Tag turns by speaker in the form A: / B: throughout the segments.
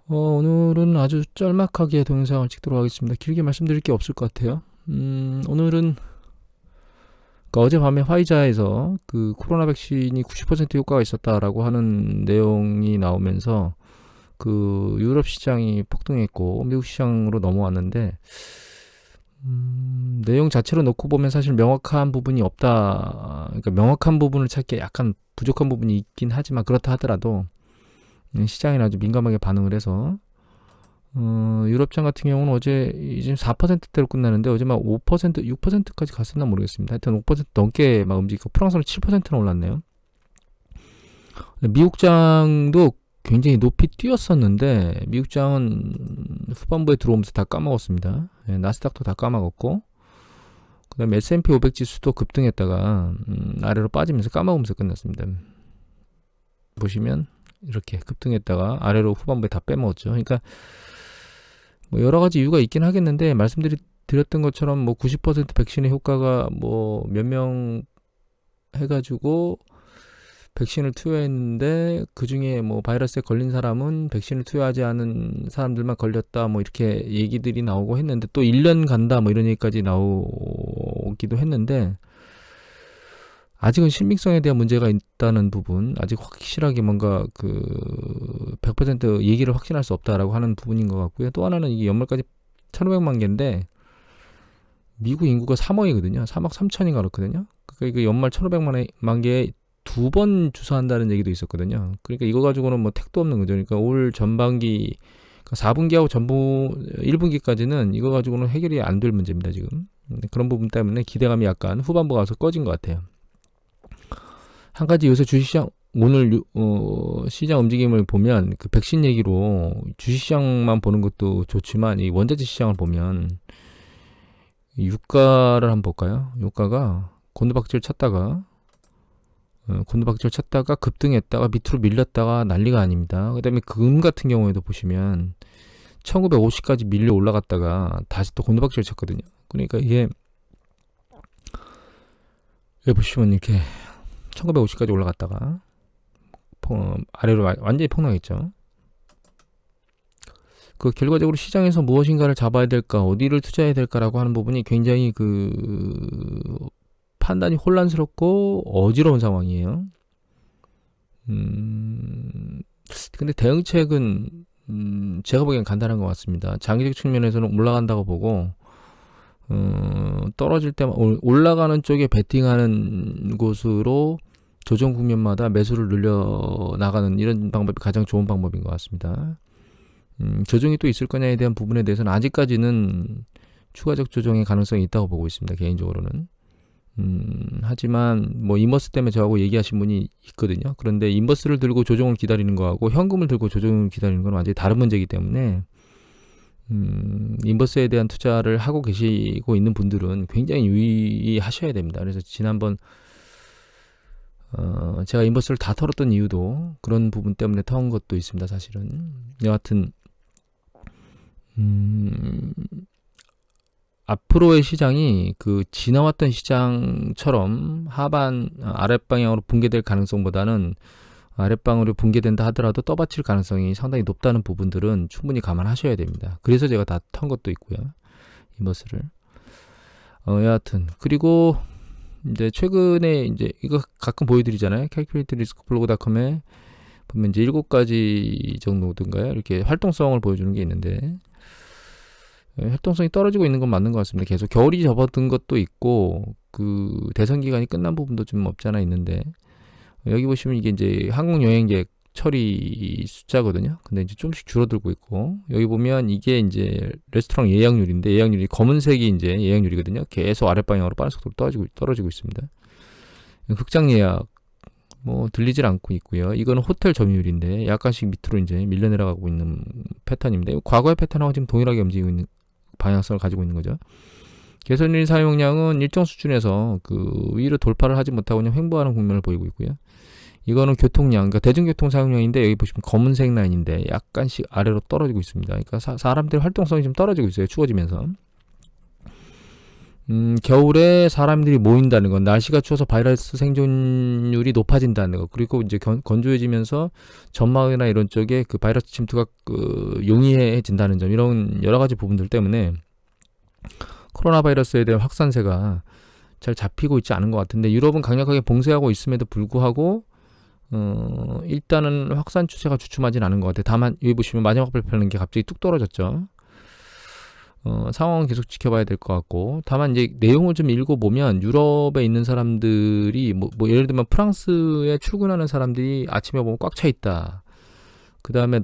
A: 오늘은 아주 짤막하게 동영상을 찍도록 하겠습니다. 길게 말씀드릴 게 없을 것 같아요. 오늘은 어젯밤에 화이자에서 그 코로나 백신이 90% 효과가 있었다라고 하는 내용이 나오면서 그 유럽 시장이 폭등했고 미국 시장으로 넘어왔는데 내용 자체로 놓고 보면 사실 명확한 부분이 없다. 그러니까 명확한 부분을 찾기에 약간 부족한 부분이 있긴 하지만 그렇다 하더라도 시장이 아주 민감하게 반응을 해서 유럽장 같은 경우는 어제 지금 4%대로 끝나는데 어제 막 5%, 6%까지 갔었나 모르겠습니다. 하여튼 5% 넘게 막 움직이고 프랑스는 7%나 올랐네요. 미국장도 굉장히 높이 뛰었었는데 미국장은 후반부에 들어오면서 다 까먹었습니다. 나스닥도 다 까먹었고 그 다음에 S&P 500 지수도 급등했다가 아래로 빠지면서 까먹으면서 끝났습니다. 보시면 이렇게 급등했다가 아래로 후반부에 다 빼먹었죠. 그러니까 뭐 여러 가지 이유가 있긴 하겠는데 말씀드렸던 것처럼 뭐 90% 백신의 효과가 뭐 몇 명 해가지고 백신을 투여했는데 그 중에 뭐 바이러스에 걸린 사람은 백신을 투여하지 않은 사람들만 걸렸다 뭐 이렇게 얘기들이 나오고 했는데 또 1년 간다 뭐 이런 얘기까지 나오기도 했는데 아직은 신빙성에 대한 문제가 있다는 부분, 아직 확실하게 뭔가 그 100% 얘기를 확신할 수 없다라고 하는 부분인 것 같고요. 또 하나는 이게 연말까지 1,500만 개인데 미국 인구가 3억이거든요. 3억 3천인가 그렇거든요. 그러니까 연말 1,500만 개에 두 번 주사한다는 얘기도 있었거든요. 그러니까 이거 가지고는 뭐 택도 없는 거죠. 그러니까 올 전반기, 그러니까 4분기하고 전부 1분기까지는 이거 가지고는 해결이 안 될 문제입니다, 지금. 그런 부분 때문에 기대감이 약간 후반부 가서 꺼진 것 같아요. 한 가지 요새 주식시장 오늘 시장 움직임을 보면 그 백신 얘기로 주식시장만 보는 것도 좋지만 이 원자재 시장을 보면 유가를 한번 볼까요? 유가가 곤두박질 쳤다가 급등했다가 밑으로 밀렸다가 난리가 아닙니다. 그 다음에 금 같은 경우에도 보시면 1950까지 밀려 올라갔다가 다시 또 곤두박질 쳤거든요. 그러니까 이게 여기 보시면 이렇게 1950까지 올라갔다가 아래로 완전히 폭락했죠. 그 결과적으로 시장에서 무엇인가를 잡아야 될까, 어디를 투자해야 될까라고 하는 부분이 굉장히 그 판단이 혼란스럽고 어지러운 상황이에요. 근데 대응책은 제가 보기엔 간단한 것 같습니다. 장기적 측면에서는 올라간다고 보고 떨어질 때 올라가는 쪽에 베팅하는 곳으로 조정 국면마다 매수를 늘려 나가는 이런 방법이 가장 좋은 방법인 것 같습니다. 조정이 또 있을 거냐에 대한 부분에 대해서는 아직까지는 추가적 조정의 가능성이 있다고 보고 있습니다. 개인적으로는. 하지만 뭐 인버스 때문에 저하고 얘기하신 분이 있거든요. 그런데 인버스를 들고 조정을 기다리는 거하고 현금을 들고 조정을 기다리는 건 완전히 다른 문제이기 때문에 인버스에 대한 투자를 하고 계시고 있는 분들은 굉장히 유의하셔야 됩니다. 그래서 지난번 제가 인버스를 다 털었던 이유도 그런 부분 때문에 턴 것도 있습니다. 사실은 여하튼 앞으로의 시장이 그 지나왔던 시장처럼 아랫방향으로 붕괴될 가능성보다는 아랫방으로 붕괴된다 하더라도 떠받칠 가능성이 상당히 높다는 부분들은 충분히 감안하셔야 됩니다. 그래서 제가 다 턴 것도 있고요. 인버스를. 여하튼 그리고 이제 최근에 이제 이거 가끔 보여드리잖아요. calculatorriskblog.com에 보면 이제 7가지 정도든가요. 이렇게 활동성을 보여주는 게 있는데 활동성이 떨어지고 있는 건 맞는 것 같습니다. 계속 겨울이 접어든 것도 있고 그 대선 기간이 끝난 부분도 좀 없지 않아 있는데 여기 보시면 이게 이제 항공 여행객 처리 숫자거든요. 근데 이제 조금씩 줄어들고 있고 여기 보면 이게 이제 레스토랑 예약률인데 예약률이 검은색이 이제 예약률이거든요. 계속 아랫방향으로 빠른 속도로 떨어지고 있습니다. 극장 예약 뭐 들리질 않고 있고요. 이거는 호텔 점유율인데 약간씩 밑으로 이제 밀려 내려가고 있는 패턴인데 과거의 패턴하고 지금 동일하게 움직이고 있는 방향성을 가지고 있는 거죠. 개선일 사용량은 일정 수준에서 그 위로 돌파를 하지 못하고 그냥 횡보하는 국면을 보이고 있고요. 이거는 교통량, 그러니까 대중교통 사용량인데 여기 보시면 검은색 라인인데 약간씩 아래로 떨어지고 있습니다. 그러니까 사람들의 활동성이 좀 떨어지고 있어요. 추워지면서. 겨울에 사람들이 모인다는 건 날씨가 추워서 바이러스 생존율이 높아진다는 거. 그리고 이제 건조해지면서 점막이나 이런 쪽에 그 바이러스 침투가 용이해진다는 점. 이런 여러 가지 부분들 때문에 코로나 바이러스에 대한 확산세가 잘 잡히고 있지 않은 것 같은데 유럽은 강력하게 봉쇄하고 있음에도 불구하고 일단은 확산 추세가 주춤하진 않은 것 같아요. 다만 여기 보시면 마지막 발표하는 게 갑자기 뚝 떨어졌죠. 상황은 계속 지켜봐야 될 것 같고 다만 이제 내용을 좀 읽어보면 유럽에 있는 사람들이 뭐 예를 들면 프랑스에 출근하는 사람들이 아침에 보면 꽉 차 있다. 그 다음에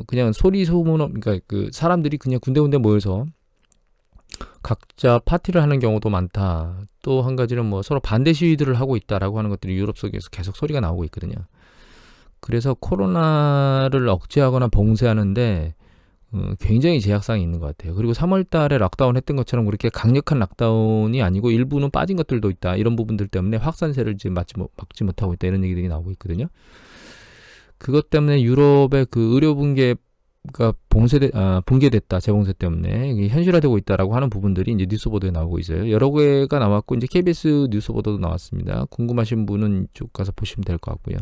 A: 그냥 소리 소문 그러니까 그 사람들이 그냥 군데군데 모여서 각자 파티를 하는 경우도 많다. 또 한 가지는 뭐 서로 반대 시위들을 하고 있다라고 하는 것들이 유럽 속에서 계속 소리가 나오고 있거든요. 그래서 코로나를 억제하거나 봉쇄하는데 굉장히 제약사항이 있는 것 같아요. 그리고 3월 달에 락다운 했던 것처럼 그렇게 강력한 락다운이 아니고 일부는 빠진 것들도 있다. 이런 부분들 때문에 확산세를 지금 막지 못하고 있다. 이런 얘기들이 나오고 있거든요. 그것 때문에 유럽의 그 의료 붕괴가 붕괴됐다. 재봉쇄 때문에 이게 현실화되고 있다라고 하는 부분들이 이제 뉴스 보도에 나오고 있어요. 여러 개가 나왔고 이제 KBS 뉴스 보도도 나왔습니다. 궁금하신 분은 이쪽 가서 보시면 될 것 같고요.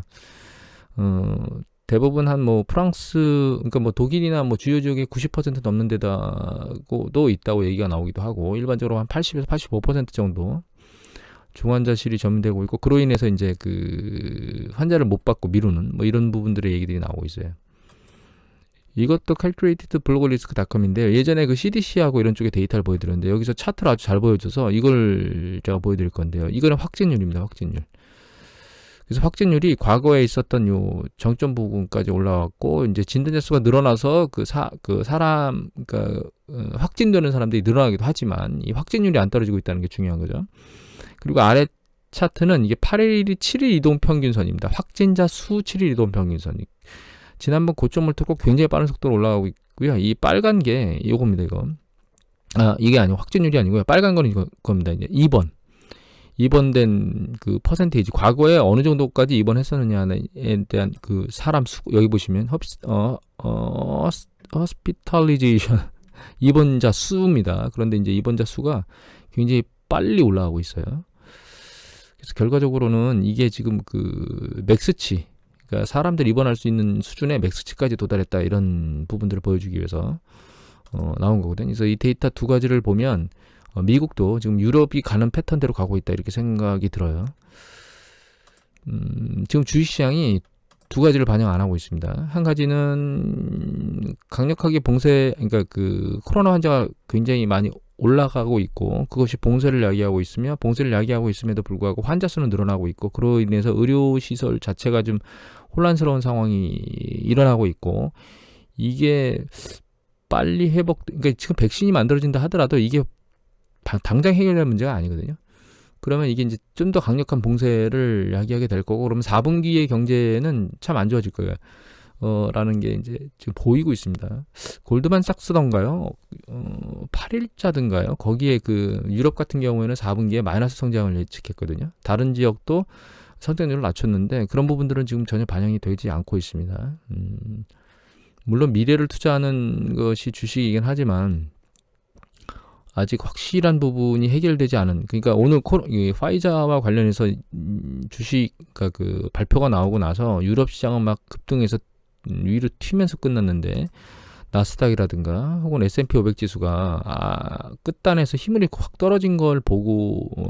A: 대부분 한 뭐 프랑스, 그러니까 뭐 독일이나 뭐 주요 지역의 90% 넘는 데다고도 있다고 얘기가 나오기도 하고 일반적으로 한 80에서 85% 정도 중환자실이 점유되고 있고 그로 인해서 이제 그 환자를 못 받고 미루는 뭐 이런 부분들의 얘기들이 나오고 있어요. 이것도 calculatedglobal-risk.com인데요. 예전에 그 CDC하고 이런 쪽에 데이터를 보여드렸는데 여기서 차트를 아주 잘 보여줘서 이걸 제가 보여드릴 건데요. 이거는 확진율입니다. 확진율. 그래서 확진율이 과거에 있었던 요 정점 부분까지 올라왔고 이제 진단자 수가 늘어나서 확진되는 사람들이 늘어나기도 하지만 이 확진율이 안 떨어지고 있다는 게 중요한 거죠. 그리고 아래 차트는 이게 8일, 7일 이동 평균선입니다. 확진자 수 7일 이동 평균선. 지난번 고점을 뚫고 굉장히 빠른 속도로 올라가고 있고요. 이 빨간 게 이겁니다. 이거. 이게 아니고 확진율이 아니고요. 빨간 거는 이겁니다. 이제 입원된 그 퍼센테이지 과거에 어느 정도까지 입원했었느냐에 대한 그 사람 수 여기 보시면 hospitalization 입원자 수입니다. 그런데 이제 입원자 수가 굉장히 빨리 올라가고 있어요. 그래서 결과적으로는 이게 지금 그 맥스치 그러니까 사람들 입원할 수 있는 수준의 맥스치까지 도달했다 이런 부분들을 보여주기 위해서 나온 거거든요. 그래서 이 데이터 두 가지를 보면 미국도 지금 유럽이 가는 패턴대로 가고 있다 이렇게 생각이 들어요. 지금 주식시장이 두 가지를 반영 안 하고 있습니다. 한 가지는 강력하게 그러니까 그 코로나 환자가 굉장히 많이 올라가고 있고 그것이 봉쇄를 야기하고 있으며 봉쇄를 야기하고 있음에도 불구하고 환자 수는 늘어나고 있고 그로 인해서 의료시설 자체가 좀 혼란스러운 상황이 일어나고 있고 이게 빨리 그러니까 지금 백신이 만들어진다 하더라도 이게 당장 해결될 문제가 아니거든요. 그러면 이게 이제 좀 더 강력한 봉쇄를 야기하게 될 거고 그러면 4분기의 경제는 참 안 좋아질 거예요. 라는 게 이제 지금 보이고 있습니다. 골드만삭스던가요? 8일자든가요? 거기에 그 유럽 같은 경우에는 4분기에 마이너스 성장을 예측했거든요. 다른 지역도 성장률을 낮췄는데 그런 부분들은 지금 전혀 반영이 되지 않고 있습니다. 물론 미래를 투자하는 것이 주식이긴 하지만 아직 확실한 부분이 해결되지 않은 그러니까 오늘 화이자와 관련해서 주식 그 발표가 나오고 나서 유럽 시장은 막 급등해서 위로 튀면서 끝났는데 나스닥이라든가 혹은 S&P 500 지수가 끝단에서 힘을 잃고 확 떨어진 걸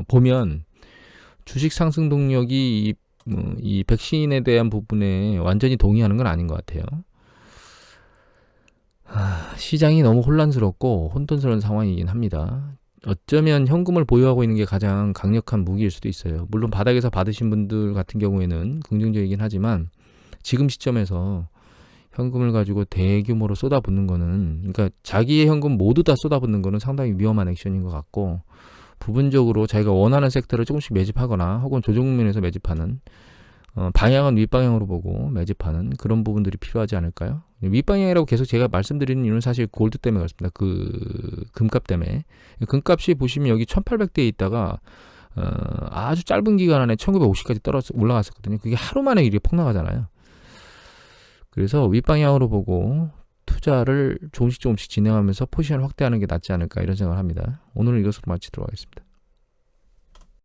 A: 보면 주식 상승 동력이 이 백신에 대한 부분에 완전히 동의하는 건 아닌 것 같아요. 시장이 너무 혼란스럽고 혼돈스러운 상황이긴 합니다. 어쩌면 현금을 보유하고 있는 게 가장 강력한 무기일 수도 있어요. 물론 바닥에서 받으신 분들 같은 경우에는 긍정적이긴 하지만 지금 시점에서 현금을 가지고 대규모로 쏟아붓는 거는 그러니까 자기의 현금 모두 다 쏟아붓는 거는 상당히 위험한 액션인 것 같고 부분적으로 자기가 원하는 섹터를 조금씩 매집하거나 혹은 조정면에서 매집하는 방향은 윗방향으로 보고 매집하는 그런 부분들이 필요하지 않을까요? 윗방향이라고 계속 제가 말씀드리는 이유는 사실 골드 때문에 그렇습니다. 그 금값 때문에. 금값이 보시면 여기 1800대에 있다가 아주 짧은 기간 안에 1950까지 올라갔었거든요. 그게 하루 만에 이렇게 폭락하잖아요. 그래서 윗방향으로 보고 투자를 조금씩 진행하면서 포지션을 확대하는 게 낫지 않을까 이런 생각을 합니다. 오늘은 이것으로 마치도록 하겠습니다.